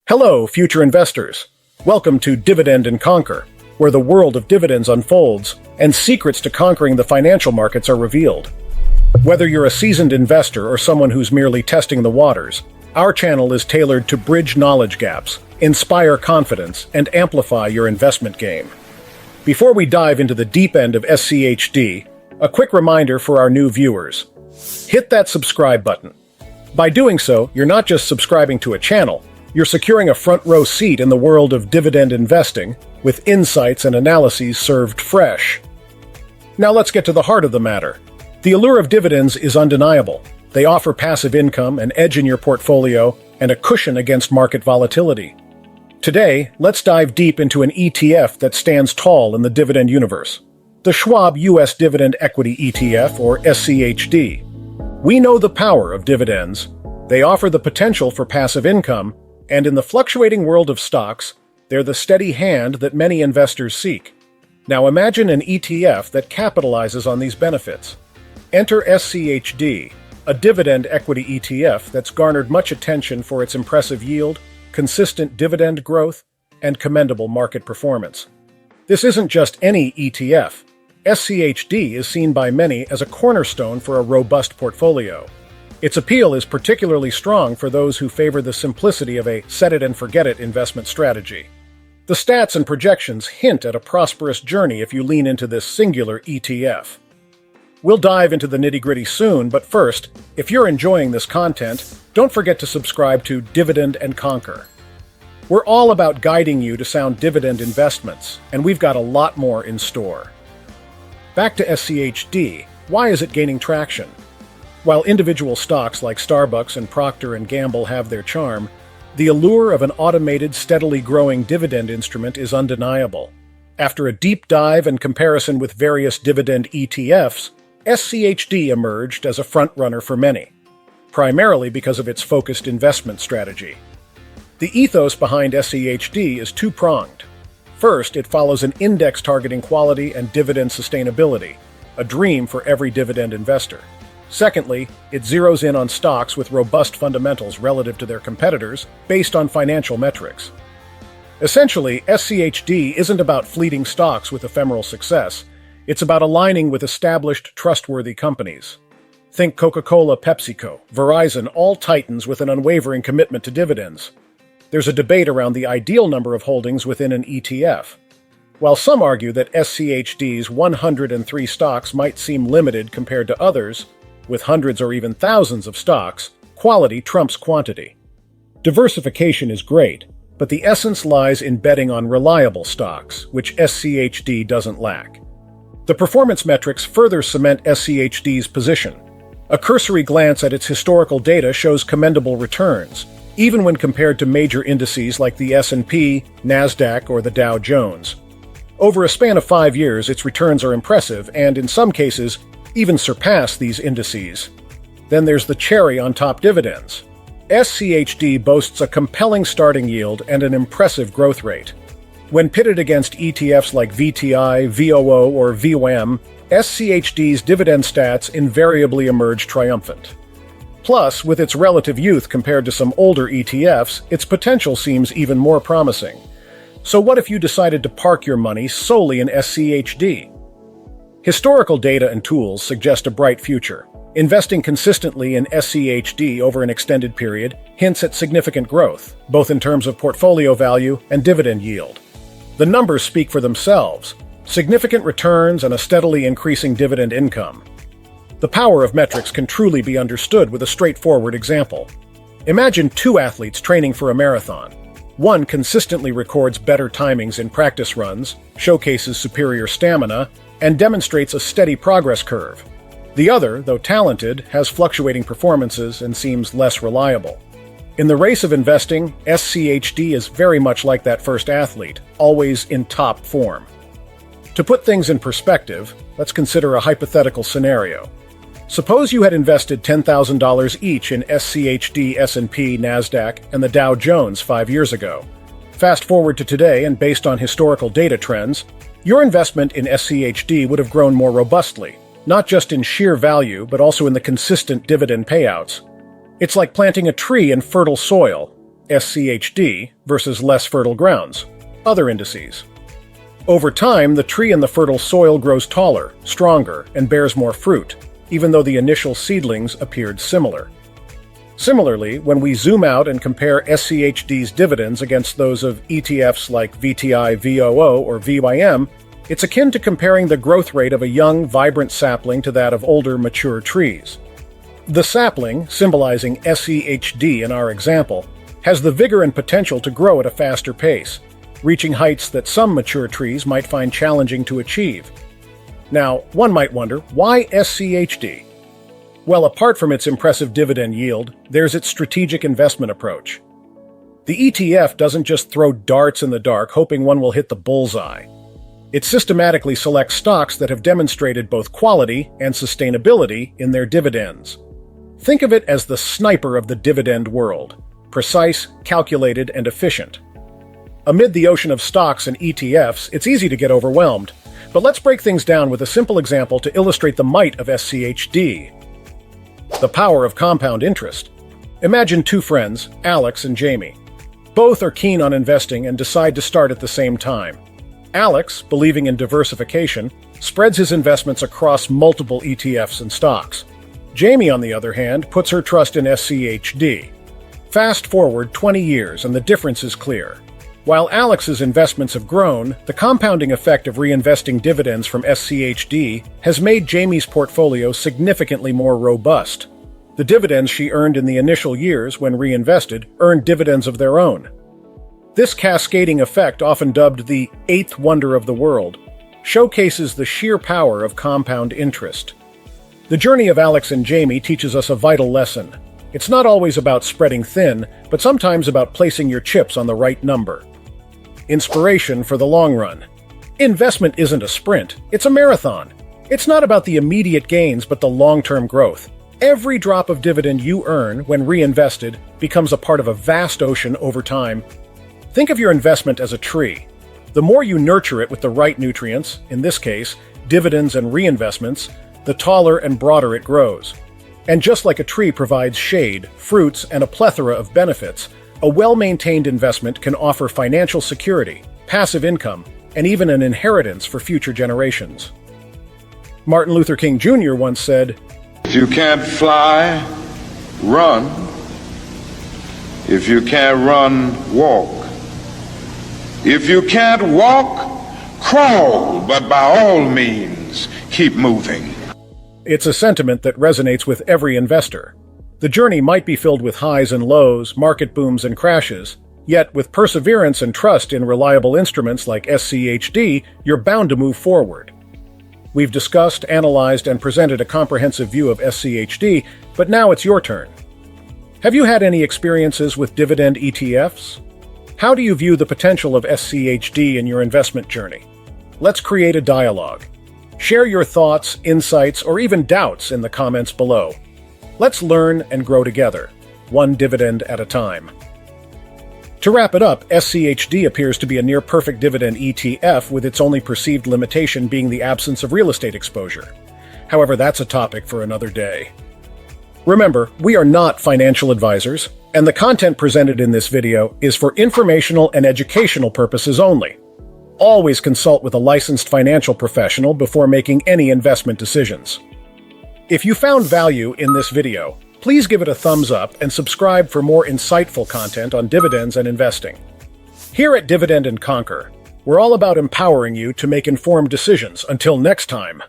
Hello, future investors. Welcome to Dividend and Conquer, where the world of dividends unfolds and secrets to conquering the financial markets are revealed. Whether you're a seasoned investor or someone who's merely testing the waters, our channel is tailored to bridge knowledge gaps, inspire confidence, and amplify your investment game. Before we dive into the deep end of SCHD, a quick reminder for our new viewers. Hit that subscribe button. By doing so, you're not just subscribing to a channel, you're securing a front-row seat in the world of dividend investing, with insights and analyses served fresh. Now let's get to the heart of the matter. The allure of dividends is undeniable. They offer passive income, an edge in your portfolio, and a cushion against market volatility. Today, let's dive deep into an ETF that stands tall in the dividend universe. The Schwab U.S. Dividend Equity ETF, or SCHD. We know the power of dividends. They offer the potential for passive income, and in the fluctuating world of stocks, they're the steady hand that many investors seek. Now imagine an ETF that capitalizes on these benefits. Enter SCHD, a dividend equity ETF that's garnered much attention for its impressive yield, consistent dividend growth, and commendable market performance. This isn't just any ETF. SCHD is seen by many as a cornerstone for a robust portfolio. Its appeal is particularly strong for those who favor the simplicity of a set-it-and-forget-it investment strategy. The stats and projections hint at a prosperous journey if you lean into this singular ETF. We'll dive into the nitty-gritty soon, but first, if you're enjoying this content, don't forget to subscribe to Dividend and Conquer. We're all about guiding you to sound dividend investments, and we've got a lot more in store. Back to SCHD, why is it gaining traction? While individual stocks like Starbucks and Procter & Gamble have their charm, the allure of an automated, steadily growing dividend instrument is undeniable. After a deep dive and comparison with various dividend ETFs, SCHD emerged as a frontrunner for many, primarily because of its focused investment strategy. The ethos behind SCHD is two-pronged. First, it follows an index targeting quality and dividend sustainability, a dream for every dividend investor. Secondly, it zeroes in on stocks with robust fundamentals relative to their competitors based on financial metrics. Essentially, SCHD isn't about fleeting stocks with ephemeral success. It's about aligning with established, trustworthy companies. Think Coca-Cola, PepsiCo, Verizon, all titans with an unwavering commitment to dividends. There's a debate around the ideal number of holdings within an ETF. While some argue that SCHD's 103 stocks might seem limited compared to others, with hundreds or even thousands of stocks, quality trumps quantity. Diversification is great, but the essence lies in betting on reliable stocks, which SCHD doesn't lack. The performance metrics further cement SCHD's position. A cursory glance at its historical data shows commendable returns, even when compared to major indices like the S&P, NASDAQ, or the Dow Jones. Over a span of 5 years, its returns are impressive and, in some cases, even surpass these indices. Then there's the cherry on top dividends. SCHD boasts a compelling starting yield and an impressive growth rate. When pitted against ETFs like VTI, VOO, or VOM, SCHD's dividend stats invariably emerge triumphant. Plus, with its relative youth compared to some older ETFs, its potential seems even more promising. So what if you decided to park your money solely in SCHD? Historical data and tools suggest a bright future. Investing consistently in SCHD over an extended period hints at significant growth, both in terms of portfolio value and dividend yield. The numbers speak for themselves: significant returns and a steadily increasing dividend income. The power of metrics can truly be understood with a straightforward example. Imagine two athletes training for a marathon. One consistently records better timings in practice runs, showcases superior stamina, and demonstrates a steady progress curve. The other, though talented, has fluctuating performances and seems less reliable. In the race of investing, SCHD is very much like that first athlete, always in top form. To put things in perspective, let's consider a hypothetical scenario. Suppose you had invested $10,000 each in SCHD, S&P, NASDAQ, and the Dow Jones 5 years ago. Fast forward to today, and based on historical data trends, your investment in SCHD would have grown more robustly, not just in sheer value, but also in the consistent dividend payouts. It's like planting a tree in fertile soil. SCHD, versus less fertile grounds, other indices. Over time, the tree in the fertile soil grows taller, stronger, and bears more fruit, even though the initial seedlings appeared similar. Similarly, when we zoom out and compare SCHD's dividends against those of ETFs like VTI, VOO, or VYM, it's akin to comparing the growth rate of a young, vibrant sapling to that of older, mature trees. The sapling, symbolizing SCHD in our example, has the vigor and potential to grow at a faster pace, reaching heights that some mature trees might find challenging to achieve. Now, one might wonder, why SCHD? Well, apart from its impressive dividend yield, there's its strategic investment approach. The ETF doesn't just throw darts in the dark hoping one will hit the bullseye. It systematically selects stocks that have demonstrated both quality and sustainability in their dividends. Think of it as the sniper of the dividend world, precise, calculated, and efficient. Amid the ocean of stocks and ETFs, it's easy to get overwhelmed, but let's break things down with a simple example to illustrate the might of SCHD. The power of compound interest. Imagine two friends, Alex and Jamie. Both are keen on investing and decide to start at the same time. Alex, believing in diversification, spreads his investments across multiple ETFs and stocks. Jamie, on the other hand, puts her trust in SCHD. Fast forward 20 years and the difference is clear. While Alex's investments have grown, the compounding effect of reinvesting dividends from SCHD has made Jamie's portfolio significantly more robust. The dividends she earned in the initial years when reinvested earned dividends of their own. This cascading effect, often dubbed the eighth wonder of the world, showcases the sheer power of compound interest. The journey of Alex and Jamie teaches us a vital lesson. It's not always about spreading thin, but sometimes about placing your chips on the right number. Inspiration for the long run. Investment isn't a sprint, it's a marathon. It's not about the immediate gains, but the long-term growth. Every drop of dividend you earn when reinvested becomes a part of a vast ocean over time. Think of your investment as a tree. The more you nurture it with the right nutrients, in this case, dividends and reinvestments, the taller and broader it grows. And just like a tree provides shade, fruits, and a plethora of benefits, a well-maintained investment can offer financial security, passive income, and even an inheritance for future generations. Martin Luther King Jr. once said, "If you can't fly, run. If you can't run, walk. If you can't walk, crawl, but by all means, keep moving." It's a sentiment that resonates with every investor. The journey might be filled with highs and lows, market booms and crashes, yet with perseverance and trust in reliable instruments like SCHD, you're bound to move forward. We've discussed, analyzed, and presented a comprehensive view of SCHD, but now it's your turn. Have you had any experiences with dividend ETFs? How do you view the potential of SCHD in your investment journey? Let's create a dialogue. Share your thoughts, insights, or even doubts in the comments below. Let's learn and grow together, one dividend at a time. To wrap it up, SCHD appears to be a near-perfect dividend ETF with its only perceived limitation being the absence of real estate exposure. However, that's a topic for another day. Remember, we are not financial advisors, and the content presented in this video is for informational and educational purposes only. Always consult with a licensed financial professional before making any investment decisions. If you found value in this video, please give it a thumbs up and subscribe for more insightful content on dividends and investing. Here at Dividend and Conquer, we're all about empowering you to make informed decisions. Until next time.